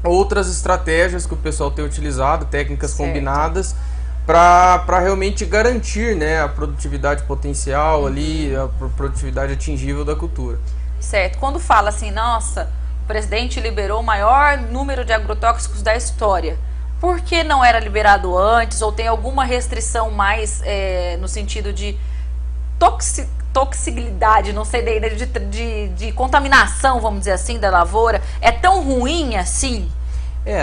outras estratégias que o pessoal tem utilizado, técnicas Certo. combinadas, para realmente garantir, né, a produtividade potencial ali, a produtividade atingível da cultura. Certo. Quando fala assim, nossa, o presidente liberou o maior número de agrotóxicos da história, por que não era liberado antes? Ou tem alguma restrição mais no sentido de toxicidade, não sei, de contaminação, vamos dizer assim, da lavoura? É tão ruim assim?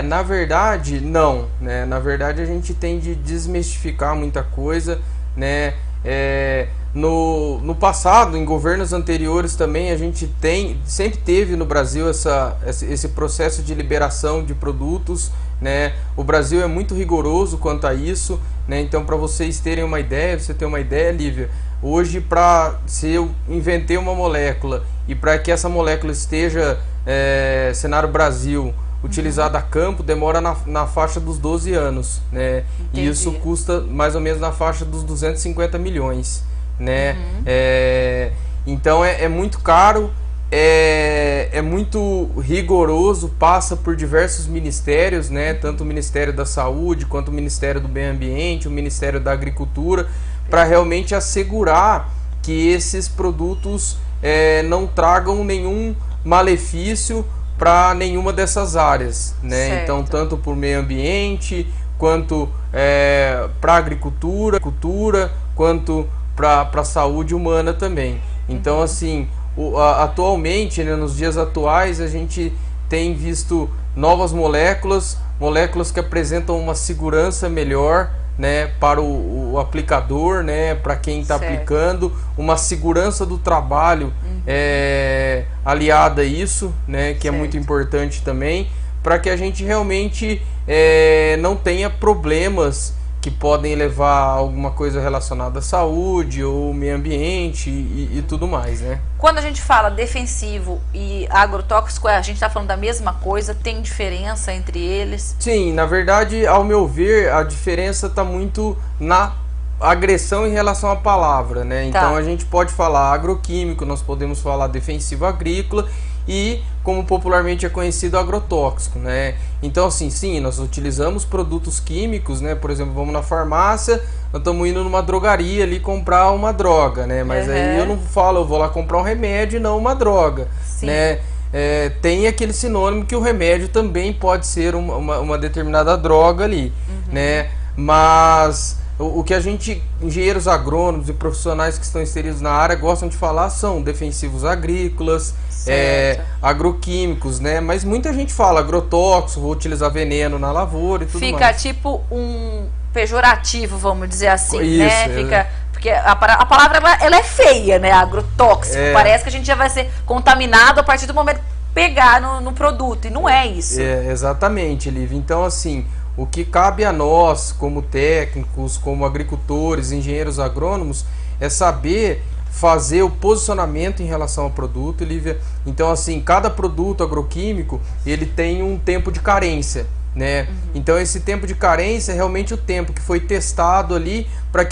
Na verdade, não, né? Na verdade, a gente tem de desmistificar muita coisa, né? No passado, em governos anteriores também, a gente sempre teve no Brasil esse processo de liberação de produtos, né? O Brasil é muito rigoroso quanto a isso, né? Então, para vocês terem uma ideia, você ter uma ideia, Lívia, hoje, se eu inventei uma molécula e para que essa molécula esteja cenário Brasil utilizada a campo, demora na faixa dos 12 anos, né? Entendi. E isso custa mais ou menos na faixa dos 250 milhões, né? Então é muito caro, é muito rigoroso, passa por diversos ministérios, né? Tanto o Ministério da Saúde, quanto o Ministério do Meio Ambiente, o Ministério da Agricultura, para realmente assegurar que esses produtos não tragam nenhum malefício para nenhuma dessas áreas, né? Certo. Então, tanto para o meio ambiente, quanto para a agricultura, quanto para a saúde humana também. Então, assim, atualmente, né, nos dias atuais, a gente tem visto novas moléculas que apresentam uma segurança melhor, né, para o aplicador, né, para quem está aplicando, uma segurança do trabalho aliada a isso, né, que é muito importante também, para que a gente realmente não tenha problemas que podem levar a alguma coisa relacionada à saúde ou meio ambiente e tudo mais, né? Quando a gente fala defensivo e agrotóxico, a gente está falando da mesma coisa? Tem diferença entre eles? Sim, na verdade, ao meu ver, a diferença está muito na agressão em relação à palavra, né? Então a gente pode falar agroquímico, nós podemos falar defensivo agrícola e, como popularmente é conhecido, agrotóxico, né? Então, assim, sim, nós utilizamos produtos químicos, né? Por exemplo, vamos na farmácia, nós estamos indo numa drogaria ali comprar uma droga, né? Mas aí eu não falo, eu vou lá comprar um remédio e não uma droga, né? Tem aquele sinônimo que o remédio também pode ser uma determinada droga ali, né? Mas o que a gente, engenheiros agrônomos e profissionais que estão inseridos na área gostam de falar são defensivos agrícolas, agroquímicos, né? Mas muita gente fala agrotóxico, vou utilizar veneno na lavoura e tudo mais. Fica tipo um pejorativo, vamos dizer assim, Isso, né? Porque a palavra ela é feia, né? Agrotóxico. Parece que a gente já vai ser contaminado a partir do momento que pegar no produto, e não é isso. Exatamente, Lívia. Então, assim, o que cabe a nós, como técnicos, como agricultores, engenheiros agrônomos, é saber fazer o posicionamento em relação ao produto, Lívia. Então, assim, cada produto agroquímico, ele tem um tempo de carência, né? Então, esse tempo de carência é realmente o tempo que foi testado ali para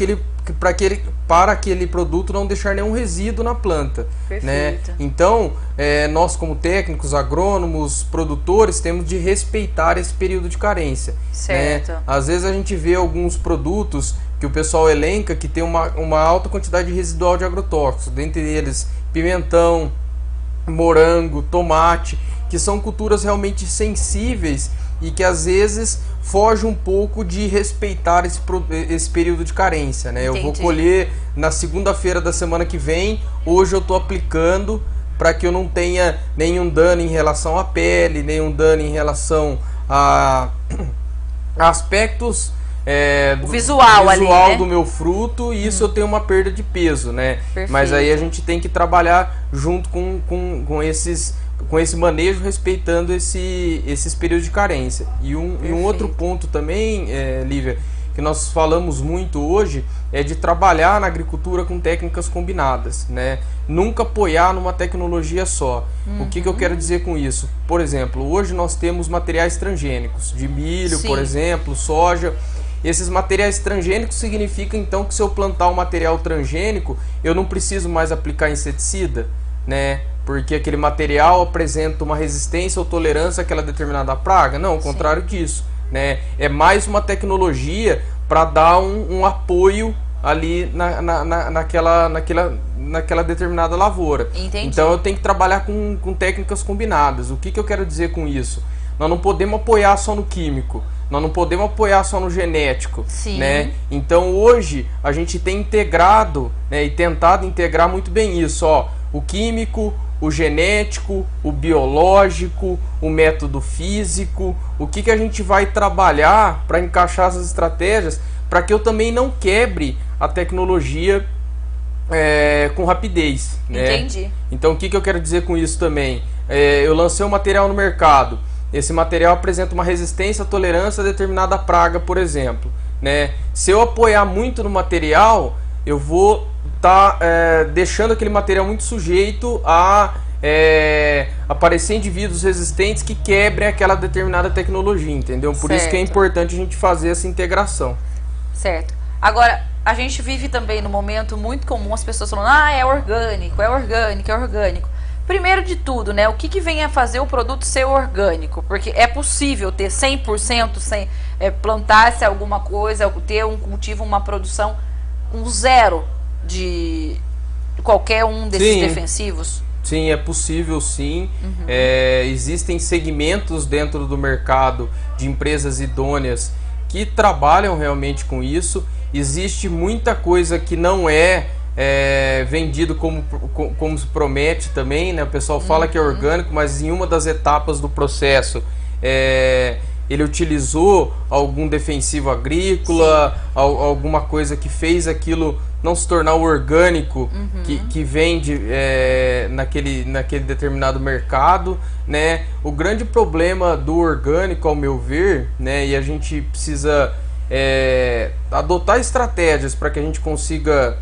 aquele produto não deixar nenhum resíduo na planta, né? Então, nós como técnicos, agrônomos, produtores, temos de respeitar esse período de carência, certo, né? Às vezes a gente vê alguns produtos que o pessoal elenca que tem uma alta quantidade de residual de agrotóxicos, dentre eles pimentão, morango, tomate, que são culturas realmente sensíveis e que às vezes foge um pouco de respeitar esse período de carência, né? Entendi. Eu vou colher na segunda-feira da semana que vem, hoje eu estou aplicando para que eu não tenha nenhum dano em relação à pele, nenhum dano em relação a aspectos visual ali, né? do meu fruto, e isso eu tenho uma perda de peso, né? Perfeito. Mas aí a gente tem que trabalhar junto com esse manejo, respeitando esses períodos de carência. E um outro ponto também, Lívia, que nós falamos muito hoje, é de trabalhar na agricultura com técnicas combinadas, né? Nunca apoiar numa tecnologia só. O que eu quero dizer com isso? Por exemplo, hoje nós temos materiais transgênicos, de milho, por exemplo, soja. Esses materiais transgênicos significa então que se eu plantar um material transgênico, eu não preciso mais aplicar inseticida, né? Porque aquele material apresenta uma resistência ou tolerância àquela determinada praga. Não, ao contrário disso, né? É mais uma tecnologia para dar um apoio ali naquela determinada lavoura. Entendi. Então eu tenho que trabalhar com técnicas combinadas. O que eu quero dizer com isso? Nós não podemos apoiar só no químico, nós não podemos apoiar só no genético, né? Então hoje a gente tem integrado, né, e tentado integrar muito bem isso, ó, o químico, o genético, o biológico, o método físico, o que a gente vai trabalhar para encaixar essas estratégias para que eu também não quebre a tecnologia com rapidez, né? Entendi. Então o que eu quero dizer com isso também? Eu lancei um material no mercado, esse material apresenta uma resistência à tolerância a determinada praga, por exemplo, né? Se eu apoiar muito no material, eu vou estar deixando aquele material muito sujeito a aparecer indivíduos resistentes que quebrem aquela determinada tecnologia, entendeu? Por isso que é importante a gente fazer essa integração. Certo. Agora, a gente vive também no momento muito comum as pessoas falando, é orgânico, é orgânico, é orgânico. Primeiro de tudo, né, o que vem a fazer o produto ser orgânico? Porque é possível ter 100% sem plantar-se alguma coisa, ter um cultivo, uma produção, um zero de qualquer um desses defensivos? Sim, é possível sim. Existem segmentos dentro do mercado de empresas idôneas que trabalham realmente com isso. Existe muita coisa que não vendido como se promete também, né? O pessoal fala que é orgânico, mas em uma das etapas do processo ele utilizou algum defensivo agrícola, alguma coisa que fez aquilo não se tornar o orgânico que vende naquele determinado mercado, né? O grande problema do orgânico, ao meu ver, né, e a gente precisa adotar estratégias para que a gente consiga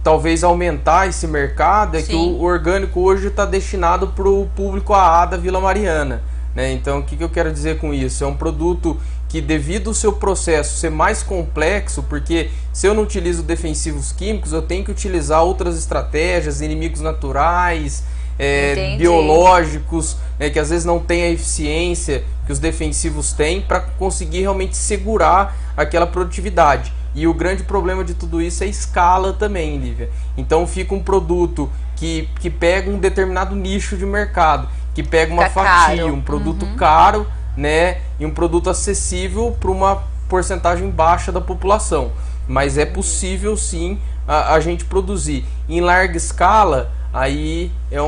talvez aumentar esse mercado, que o orgânico hoje está destinado para o público AA da Vila Mariana, né? Então o que eu quero dizer com isso? É um produto que, devido ao seu processo ser mais complexo, porque se eu não utilizo defensivos químicos, eu tenho que utilizar outras estratégias, inimigos naturais, biológicos, que às vezes não tem a eficiência que os defensivos têm para conseguir realmente segurar aquela produtividade. E o grande problema de tudo isso é a escala também, Lívia. Então fica um produto que pega um determinado nicho de mercado, que pega uma fatia, um produto caro, né, e um produto acessível para uma porcentagem baixa da população. Mas é possível sim a gente produzir. Em larga escala, aí é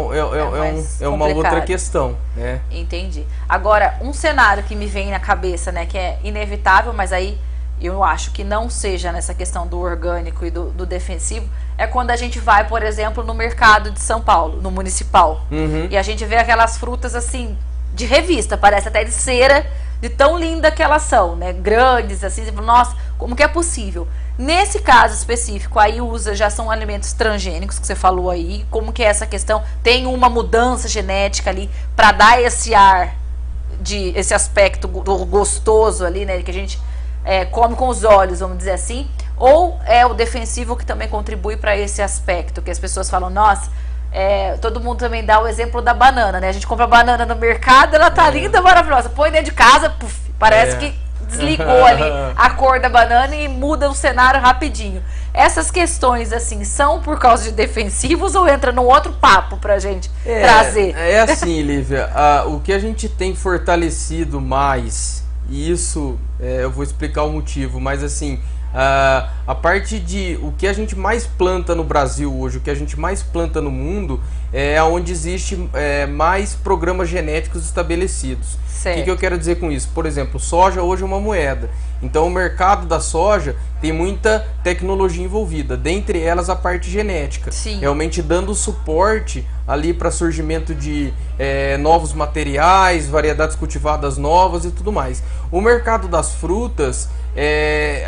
uma outra questão, né? Entendi. Agora, um cenário que me vem na cabeça, né, que é inevitável, mas aí eu acho que não seja nessa questão do orgânico e do defensivo, é quando a gente vai, por exemplo, no mercado de São Paulo, no municipal, e a gente vê aquelas frutas assim, de revista, parece até de cera, de tão linda que elas são, né? Grandes, assim, nossa, como que é possível? Nesse caso específico, aí já são alimentos transgênicos que você falou aí, como que é essa questão? Tem uma mudança genética ali para dar esse ar, esse aspecto gostoso ali, né? Que a gente come com os olhos, vamos dizer assim, ou é o defensivo que também contribui para esse aspecto, que as pessoas falam, nossa, todo mundo também dá o exemplo da banana, né? A gente compra banana no mercado, ela tá linda, maravilhosa, põe dentro de casa, puf, parece que desligou ali a cor da banana e muda o cenário rapidinho. Essas questões, assim, são por causa de defensivos ou entra num outro papo pra gente trazer? É assim, Lívia, o que a gente tem fortalecido mais, e isso eu vou explicar o motivo, mas assim, a parte de o que a gente mais planta no Brasil hoje, o que a gente mais planta no mundo, é onde existe mais programas genéticos estabelecidos. O que eu quero dizer com isso? Por exemplo, soja hoje é uma moeda. Então o mercado da soja tem muita tecnologia envolvida, dentre elas a parte genética. Realmente dando suporte ali para surgimento de novos materiais, variedades cultivadas novas e tudo mais. O mercado das frutas,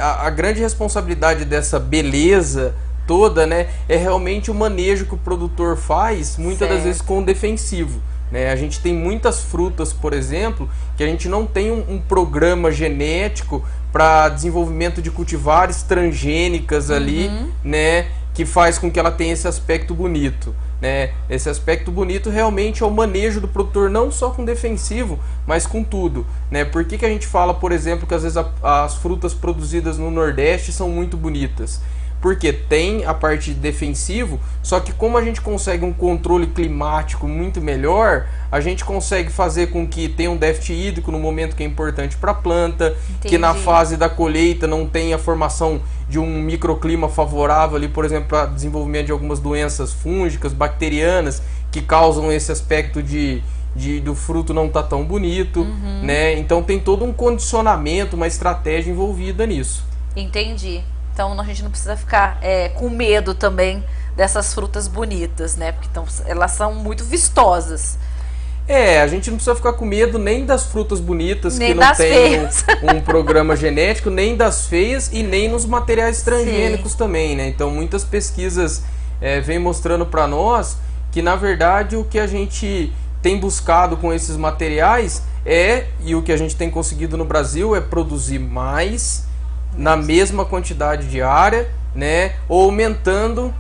a grande responsabilidade dessa beleza toda, né, é realmente o manejo que o produtor faz, muitas das vezes com defensivo. A gente tem muitas frutas, por exemplo, que a gente não tem um programa genético para desenvolvimento de cultivares transgênicas ali, né, que faz com que ela tenha esse aspecto bonito. né? Esse aspecto bonito realmente é o manejo do produtor, não só com defensivo, mas com tudo, né? Por que a gente fala, por exemplo, que às vezes as frutas produzidas no Nordeste são muito bonitas? Porque tem a parte de defensivo, só que como a gente consegue um controle climático muito melhor, a gente consegue fazer com que tenha um déficit hídrico no momento que é importante para a planta, que na fase da colheita não tenha a formação de um microclima favorável ali, por exemplo, para desenvolvimento de algumas doenças fúngicas, bacterianas, que causam esse aspecto do fruto não estar tão bonito, né? Então tem todo um condicionamento, uma estratégia envolvida nisso. Entendi. Então a gente não precisa ficar com medo também dessas frutas bonitas, né? Porque elas são muito vistosas. A gente não precisa ficar com medo nem das frutas bonitas, nem que não tem um programa genético, nem das feias e nem nos materiais transgênicos também, né? Então muitas pesquisas vêm mostrando para nós que na verdade o que a gente tem buscado com esses materiais e o que a gente tem conseguido no Brasil é produzir mais na mesma quantidade de área, né, ou aumentando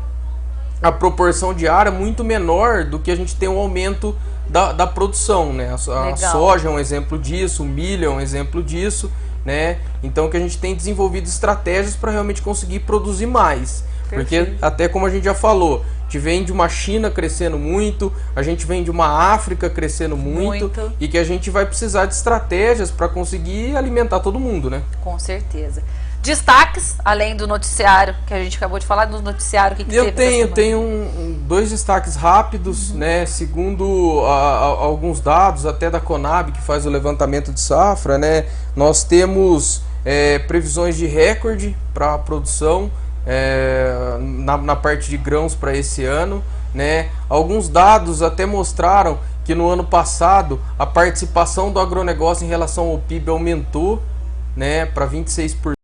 a proporção de área muito menor do que a gente tem um aumento da produção, né? A soja é um exemplo disso, o milho é um exemplo disso, né? Então que a gente tem desenvolvido estratégias para realmente conseguir produzir mais. Porque até como a gente já falou, a gente vem de uma China crescendo muito, a gente vem de uma África crescendo muito. E que a gente vai precisar de estratégias para conseguir alimentar todo mundo, né? Com certeza. Destaques, além do noticiário, que a gente acabou de falar, do noticiário, que eu tenho dois destaques rápidos, né? Segundo alguns dados, até da Conab, que faz o levantamento de safra, né? Nós temos previsões de recorde para a produção na parte de grãos para esse ano, né? Alguns dados até mostraram que no ano passado a participação do agronegócio em relação ao PIB aumentou, né, para 26%.